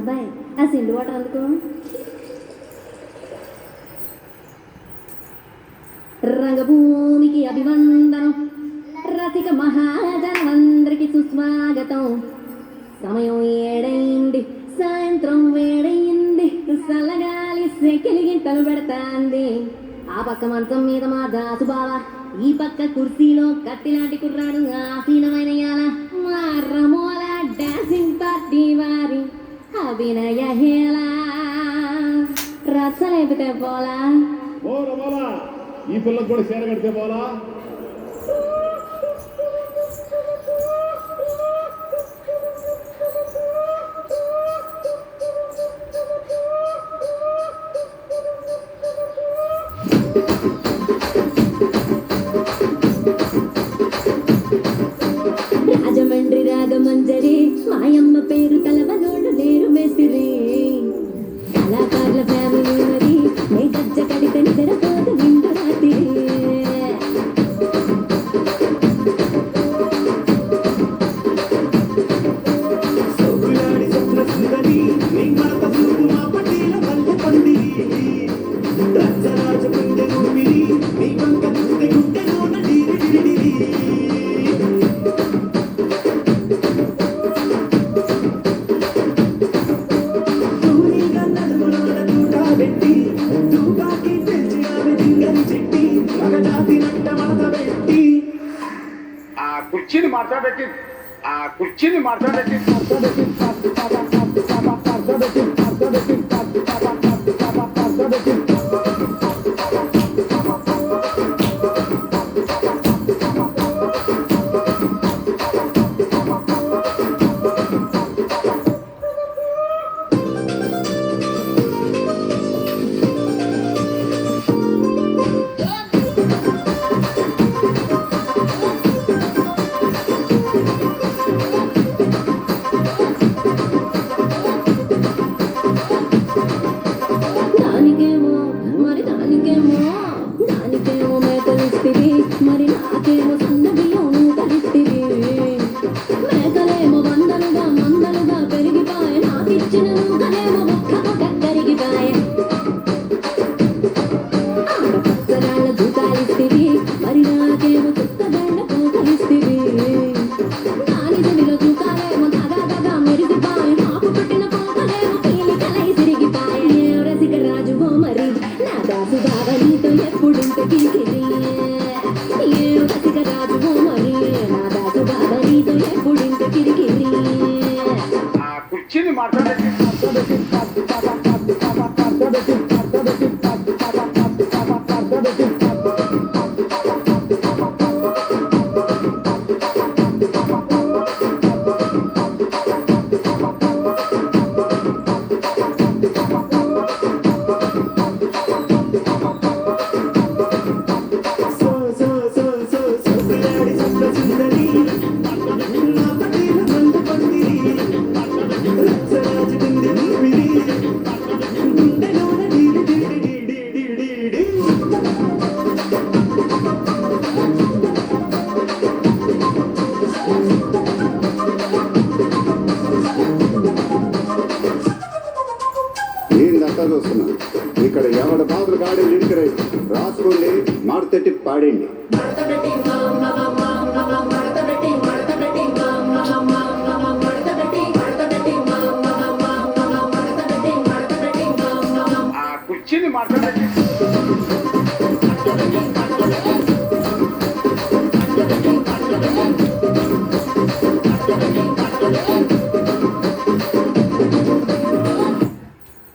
అబ్బాయి ఆ సిండు వాటర్ అందుకో. రంగభూమికి అభివందనం, రసిక మహాజనమందరికి సుస్వాగతం. సమయం ఏడైంది, సాయంత్రం వేడయింది, చల్లగాలి సెకిలి గింతలు పెడతాంది. ఆ పక్క మంచం మీద మా దాసు బావ, ఈ పక్క కుర్చీలో కత్తిలాంటి కుర్రాడు ఆసీనమైన యాల మా రమోల డాన్సింగ్ పార్టీ వారి అభినయ హేళ. రచ్చలేపితే పోలా ఈ పిల్లలకు కూడా చీర కడితే పోలా. రాజమండ్రి రాగమంజరి మాయమ్మ పేరు తలవనోళ్ళు లేరు మేస్తిరి. కళాకారుల ఫ్యామిలీ మరి నే గజ్జ కడితే నిద్రపోదు నిండు రాత్రి. కుర్చీని మార్చబెట్టి కుర్చీని మార్చబెట్టి దానికేమో మేకలిస్తివి, మరి నాకేమో సన్న బియ్యం కలిస్తివి. మేకలేమో వందలుగా మందలుగా పెరిగిపాయ, నాకిచ్చిన నూకలేమో ఒక్క కరిగిపాయ. ఆడపచ్చగాళ్ళ జూతాలిస్తివి, మరి నాకేమో చుట్టగళ్ళ పోకలిస్తివి. దాని చెవిలో జూకాలేమో దగా మెరిగిపాయ, నాకు పెట్టిన పోకలేమో పీలికలై తిరిగిపాయ. ఏ రసిక రాజువో మరి నా దాసు బావ నీతో ఎప్పుడింత కిరికిరి. ఏ రసిక రాజువో మరి నా దాసు బావ నీతో ఎప్పుడింత కిరికిరి. కుర్చీని మార్చబెట్టి చూస్తున్నా. ఇక్కడ ఎవడ బాబులు గాడి లిడికరై రాసుకోండి, మాడుతెట్టి పాడండి. కుర్చీని మార్చబెట్టి